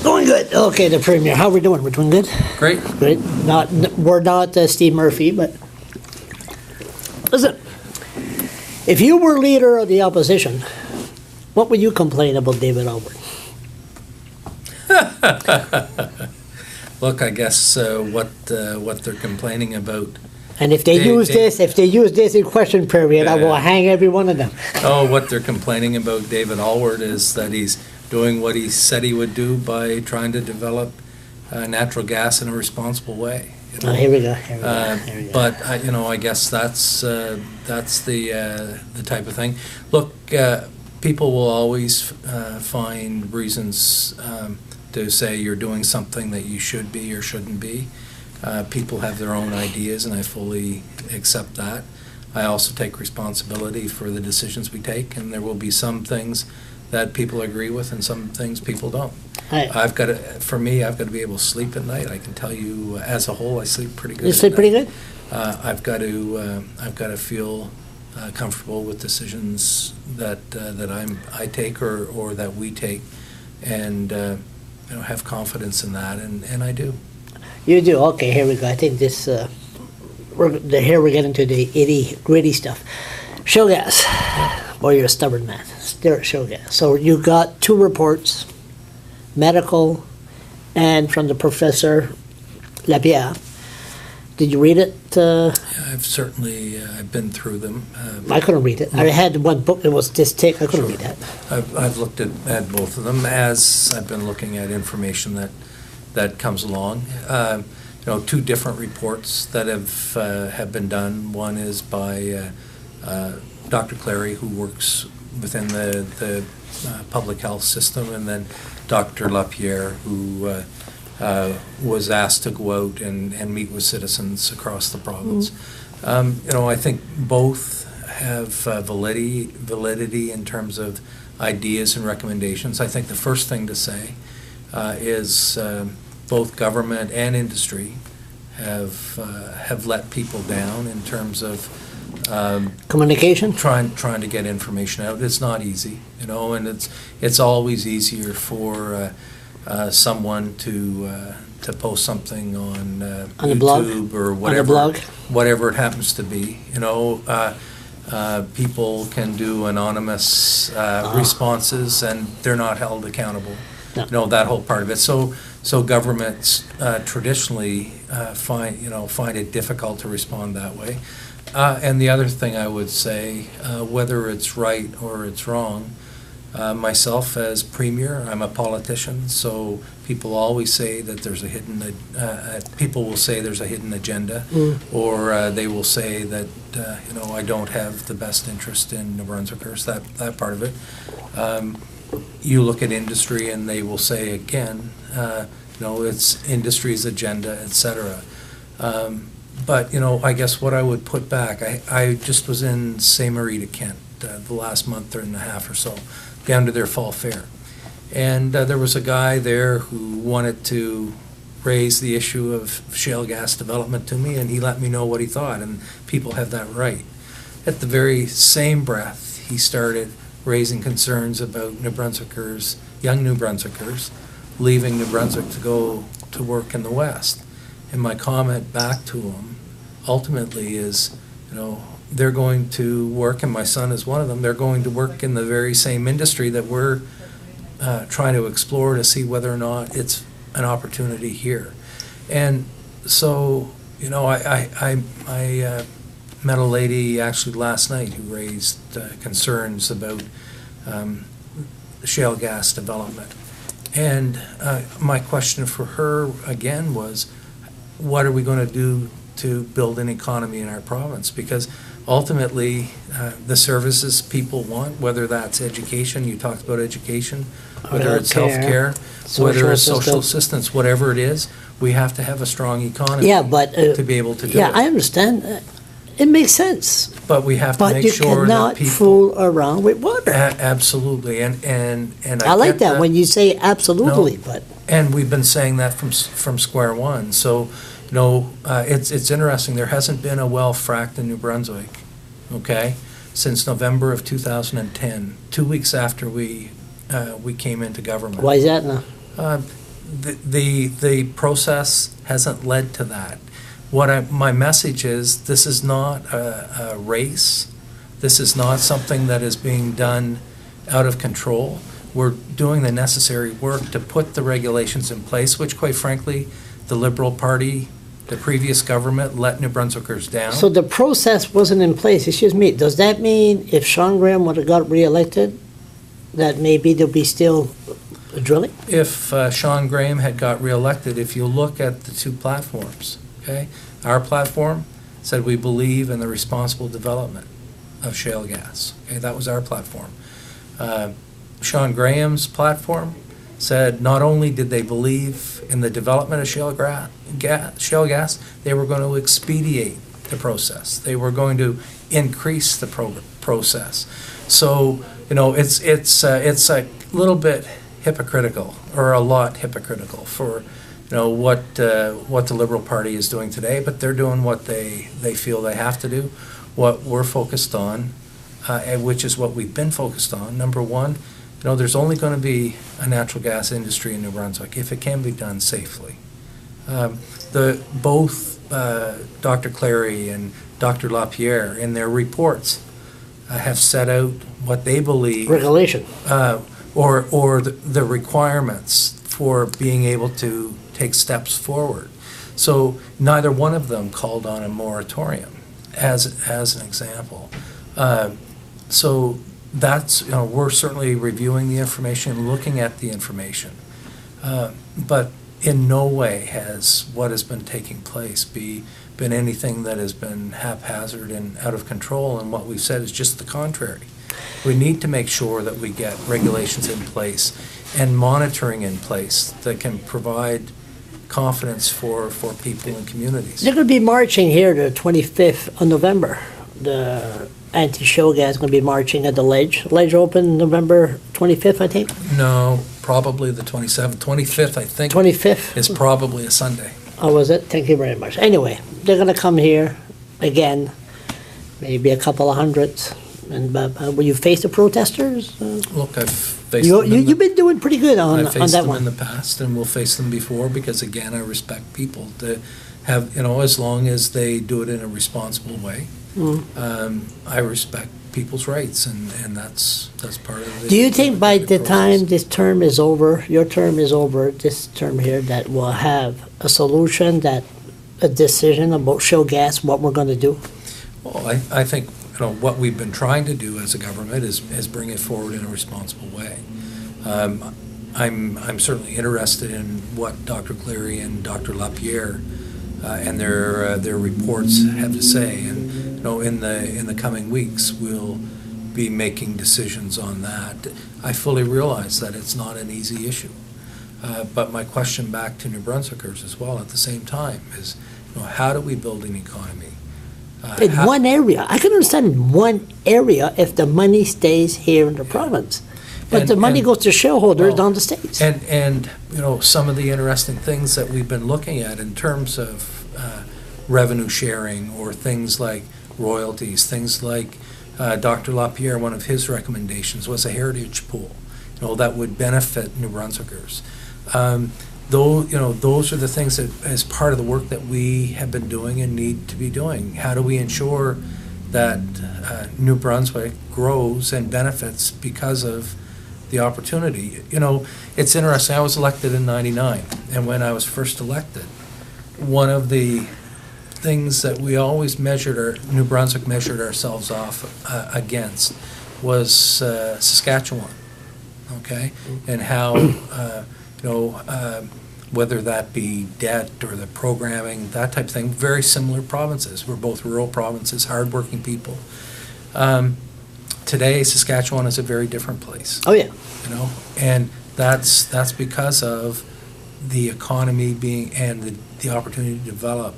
Going good. Okay, the Premier. How we doing? We're doing good? Great. Great. We're not Steve Murphy, but listen, if you were leader of the opposition, what would you complain about David Alward? Look, I guess what they're complaining about. And if they use this in question period, I will hang every one of them. Oh, what they're complaining about David Alward is that he's doing what he said he would do by trying to develop natural gas in a responsible way. You know? Oh, here we go. But I guess that's the type of thing. Look, people will always find reasons to say you're doing something that you should be or shouldn't be. People have their own ideas, and I fully accept that. I also take responsibility for the decisions we take, and there will be some things that people agree with and some things people don't. I've got to be able to sleep at night. I can tell you, as a whole, I sleep pretty good. You sleep pretty good? I've got to feel comfortable with decisions that I take or that we take, and have confidence in that, and I do. You do? Okay, here we go. I think this, here we're getting to the itty-gritty stuff. Shale gas. Boy, you're a stubborn man. Shale gas. So you got two reports, medical and from the Professor Lapierre. Did you read it? Yeah, I've been through them. I couldn't read it. I had one book that was this thick. I couldn't read that. I've looked at both of them as I've been looking at information that comes along. Two different reports that have been done. One is by Dr. Clary, who works within the public health system, and then Dr. Lapierre, who was asked to go out and meet with citizens across the province. I think both have validity in terms of ideas and recommendations. I think the first thing to say is both government and industry have let people down in terms of communication, trying to get information out. It's not easy, and it's always easier for someone to post something on YouTube or whatever it happens to be. People can do anonymous responses, and they're not held accountable. No. That whole part of it. So governments traditionally find it difficult to respond that way. And the other thing I would say, whether it's right or it's wrong, myself as Premier, I'm a politician, so people always say that there's a hidden. People will say there's a hidden agenda, or they will say that I don't have the best interest in New Brunswickers. That part of it. You look at industry, and they will say again, it's industry's agenda, etc. But I guess what I would put back, I just was in Saint Marie de Kent the last month and a half or so, down to their fall fair, and there was a guy there who wanted to raise the issue of shale gas development to me, and he let me know what he thought, and people have that right. At the very same breath, he started raising concerns about young New Brunswickers, leaving New Brunswick to go to work in the West. And my comment back to him ultimately is, they're going to work, and my son is one of them, they're going to work in the very same industry that we're trying to explore to see whether or not it's an opportunity here. And so, I met a lady actually last night who raised concerns about shale gas development. And my question for her again was, what are we going to do to build an economy in our province? Because ultimately, the services people want, whether that's education, you talked about education, whether it's healthcare, whether it's social assistance, whatever it is, we have to have a strong economy to be able to do it. Yeah, I understand that. It makes sense. But we have to make sure that people... But you cannot fool around with water. Absolutely, and I like that when you say absolutely, but... And we've been saying that from square one. So, it's interesting. There hasn't been a well fracked in New Brunswick, okay, since November of 2010, 2 weeks after we came into government. Why is that now? the process hasn't led to that. My message is, this is not a race. This is not something that is being done out of control. We're doing the necessary work to put the regulations in place, which, quite frankly, the Liberal Party, the previous government, let New Brunswickers down. So the process wasn't in place. Excuse me. Does that mean if Sean Graham would have got reelected, that maybe there'll be still drilling? If Sean Graham had got reelected, if you look at the two platforms, okay, our platform said we believe in the responsible development of shale gas. Okay, that was our platform. Sean Graham's platform said not only did they believe in the development of shale gas, they were going to expedite the process. They were going to increase the process. So, you know, it's a little bit hypocritical, or a lot hypocritical, for, you know, what the Liberal Party is doing today. But they're doing what they feel they have to do. What we're focused on, and which is what we've been focused on. Number one, you know, there's only going to be a natural gas industry in New Brunswick if it can be done safely. Both Dr. Clary and Dr. LaPierre, in their reports, have set out what they believe Regulation. or the requirements for being able to take steps forward. So neither one of them called on a moratorium, as an example. So that's, you know, we're certainly reviewing the information, looking at the information, but in no way has what has been taking place been anything that has been haphazard and out of control. And what we've said is just the contrary. We need to make sure that we get regulations in place and monitoring in place that can provide confidence for people and communities. They're going to be marching here the 25th of November. The anti-shale gas is going to be marching at the Ledge. Ledge open November 25th, I think? No, probably the 27th. 25th, I think. 25th? Is probably a Sunday. Oh, was it? Thank you very much. Anyway, they're going to come here again, maybe a couple of hundreds. And will you face the protesters? Look, I've faced them. You've been doing pretty good on I've that faced them one. in the past, and we'll face them before, because, again, I respect people to have, you know, as long as they do it in a responsible way. I respect people's rights, and that's part of the. Do you think by the process. time this term is over, your term is over, this term here, that we'll have a solution, that a decision about shale gas, what we're going to do? Well, I think, you know, what we've been trying to do as a government is bring it forward in a responsible way. I'm certainly interested in what Dr. Clary and Dr. LaPierre and their reports have to say, and, you know, in the coming weeks we'll be making decisions on that. I fully realize that it's not an easy issue, but my question back to New Brunswickers as well at the same time is, you know, how do we build an economy? In one area. I can understand in one area if the money stays here in the province. But the money goes to shareholders down the states. And you know, some of the interesting things that we've been looking at in terms of revenue sharing, or things like royalties, things like Dr. LaPierre, one of his recommendations was a heritage pool, you know, that would benefit New Brunswickers. Though, you know, those are the things that, as part of the work that we have been doing and need to be doing. How do we ensure that New Brunswick grows and benefits because of the opportunity? You know, it's interesting. I was elected in '99, and when I was first elected, one of the things that we always New Brunswick measured ourselves off against was Saskatchewan. Okay, and how you know. Whether that be debt or the programming, that type of thing, very similar provinces. We're both rural provinces, hardworking people. Today, Saskatchewan is a very different place. Oh, yeah. You know, and that's because of the economy being, and the opportunity to develop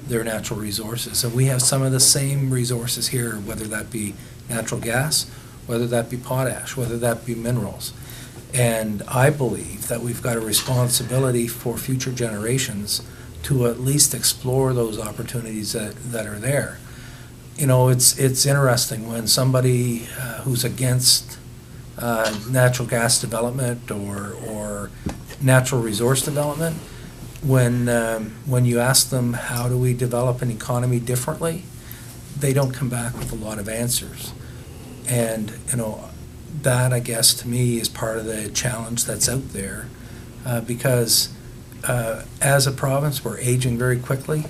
their natural resources. And we have some of the same resources here, whether that be natural gas, whether that be potash, whether that be minerals. And I believe that we've got a responsibility for future generations to at least explore those opportunities that are there. You know, it's interesting when somebody who's against natural gas development or natural resource development, when you ask them how do we develop an economy differently, they don't come back with a lot of answers. And, that, I guess, to me, is part of the challenge that's out there, because as a province, we're aging very quickly.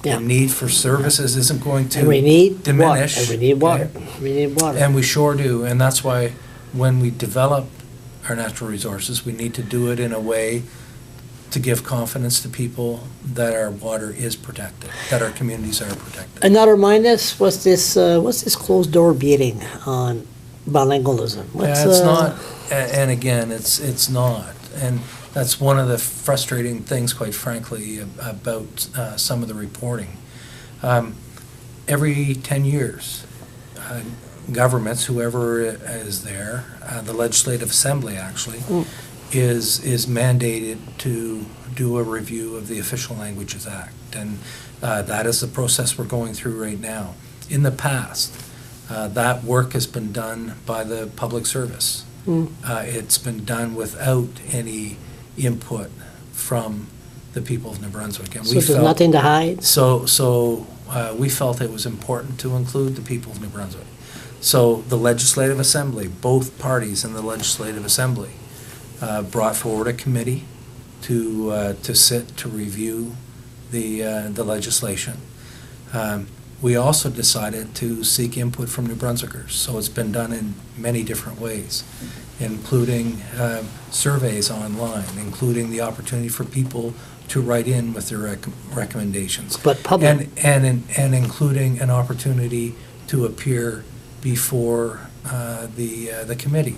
Yeah. The need for services isn't going to And we need diminish. water. And we need water. Okay? We need water. And we sure do, and that's why when we develop our natural resources, we need to do it in a way to give confidence to people that our water is protected, that our communities are protected. And now remind us, what's this closed door meeting on bilingualism? It's not, and again, it's not, and that's one of the frustrating things, quite frankly, about some of the reporting. Every 10 years, governments, whoever is there, the Legislative Assembly actually, is mandated to do a review of the Official Languages Act, and that is the process we're going through right now. In the past, that work has been done by the public service. It's been done without any input from the people of New Brunswick. And So there's nothing to hide? So we felt it was important to include the people of New Brunswick. So the Legislative Assembly, both parties in the Legislative Assembly, brought forward a committee to sit to review the legislation. We also decided to seek input from New Brunswickers, so it's been done in many different ways, including surveys online, including the opportunity for people to write in with their recommendations. But public. And including an opportunity to appear before the committee.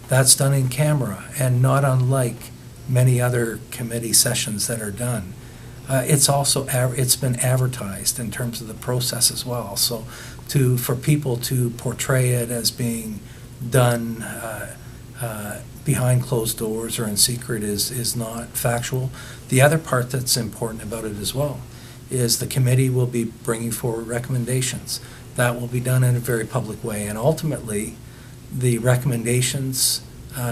That's done in camera, and not unlike many other committee sessions that are done. It's been advertised in terms of the process as well. So for people to portray it as being done behind closed doors or in secret is not factual. The other part that's important about it as well is the committee will be bringing forward recommendations. That will be done in a very public way, and ultimately the recommendations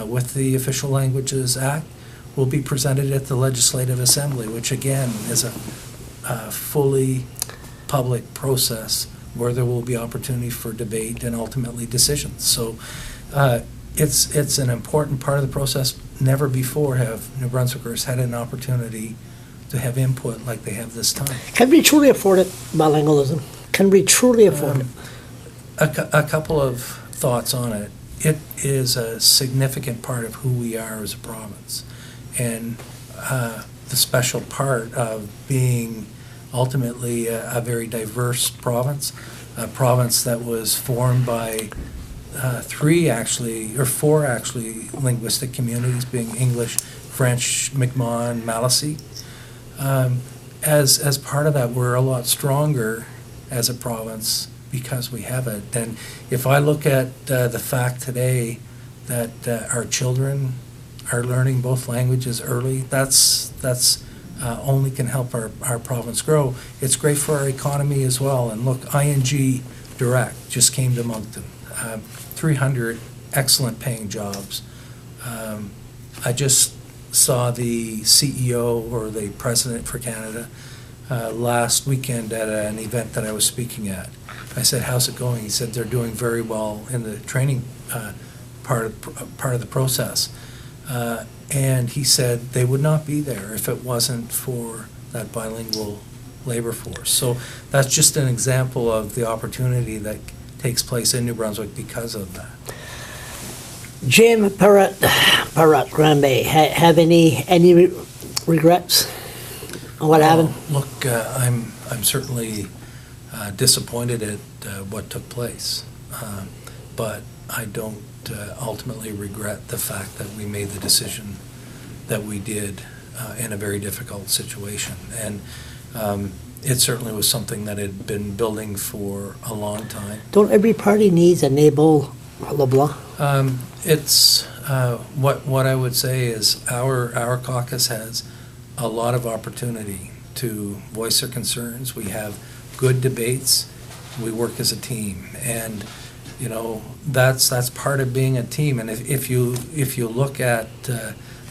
with the Official Languages Act will be presented at the Legislative Assembly, which again is a fully public process where there will be opportunity for debate and ultimately decisions. So it's an important part of the process. Never before have New Brunswickers had an opportunity to have input like they have this time. Can we truly afford it, bilingualism? Can we truly afford it? A couple of thoughts on it. It is a significant part of who we are as a province. And the special part of being ultimately a very diverse province, a province that was formed by four linguistic communities, being English, French, Mi'kmaq, and Maliseet. As part of that, we're a lot stronger as a province because we have it. And if I look at the fact today that our children are learning both languages early, that's only can help our province grow. It's great for our economy as well. And look, ING Direct just came to Moncton. 300 excellent paying jobs. I just saw the CEO or the president for Canada last weekend at an event that I was speaking at. I said, "How's it going?" He said, "They're doing very well in the training part of the process." And he said they would not be there if it wasn't for that bilingual labor force. So that's just an example of the opportunity that takes place in New Brunswick because of that. Jim Parrott Granby, have any regrets on what happened? Look, I'm certainly disappointed at what took place, but I don't ultimately regret the fact that we made the decision that we did in a very difficult situation. And it certainly was something that had been building for a long time. Don't every party needs a Nabal LeBlanc? It's what I would say is our caucus has a lot of opportunity to voice their concerns. We have good debates. We work as a team, and that's part of being a team. And if you look at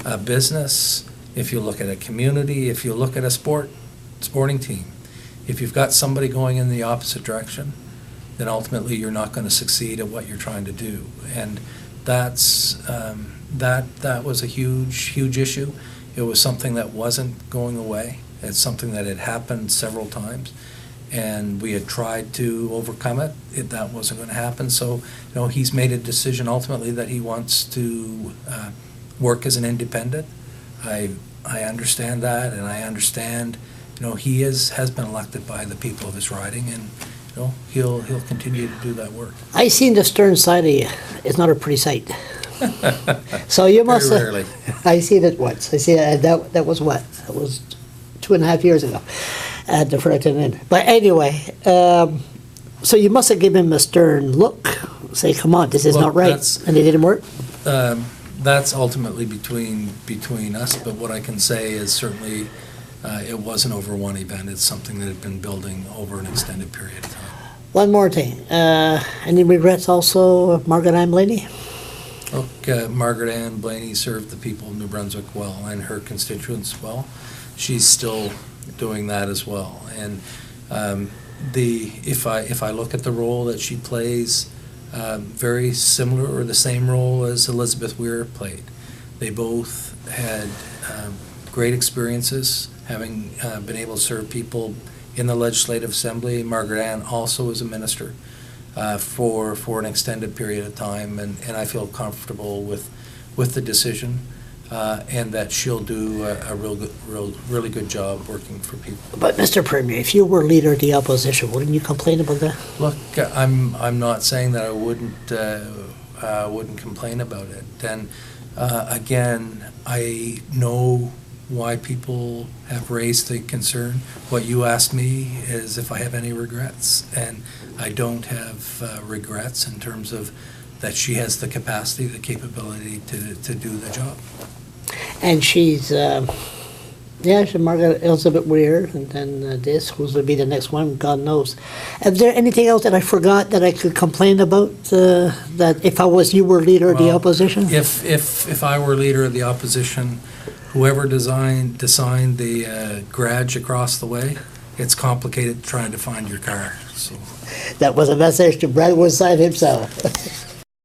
a business, if you look at a community, if you look at a sporting team, if you've got somebody going in the opposite direction, then ultimately you're not going to succeed at what you're trying to do. And that's that was a huge issue. It was something that wasn't going away. It's something that had happened several times, and we had tried to overcome it. That wasn't going to happen. So, he's made a decision ultimately that he wants to work as an independent. I understand that, and I understand, he has been elected by the people of his riding, and he'll continue to do that work. I seen the stern side of you. It's not a pretty sight. So you must. Very rarely. I seen it once. I see that was what? That was 2.5 years ago at the Fredericton Inn. But anyway, so you must have given him a stern look. Say, come on, this is not right, and it didn't work. That's ultimately between us. But what I can say is certainly it wasn't over one event. It's something that had been building over an extended period of time. One more thing. Any regrets also, Margaret Ann Blaney? Look, Margaret Ann Blaney served the people of New Brunswick well and her constituents well. She's still doing that as well. And if I look at the role that she plays, very similar or the same role as Elizabeth Weir played. They both had great experiences having been able to serve people in the Legislative Assembly. Margaret Ann also was a minister for an extended period of time, and I feel comfortable with the decision, and that she'll do a really good job working for people. But Mr. Premier, if you were leader of the opposition, wouldn't you complain about that? Look, I'm not saying that I wouldn't complain about it. And again, I know why people have raised the concern. What you asked me is if I have any regrets, and I don't have regrets in terms of that she has the capacity, the capability to do the job. And she's, she's Margaret Elizabeth Weir, and then who's going to be the next one, God knows. Is there anything else that I forgot that I could complain about, that if you were leader of the opposition? If I were leader of the opposition, whoever designed the garage across the way, it's complicated trying to find your car. So that was a message to Brad Woodside himself.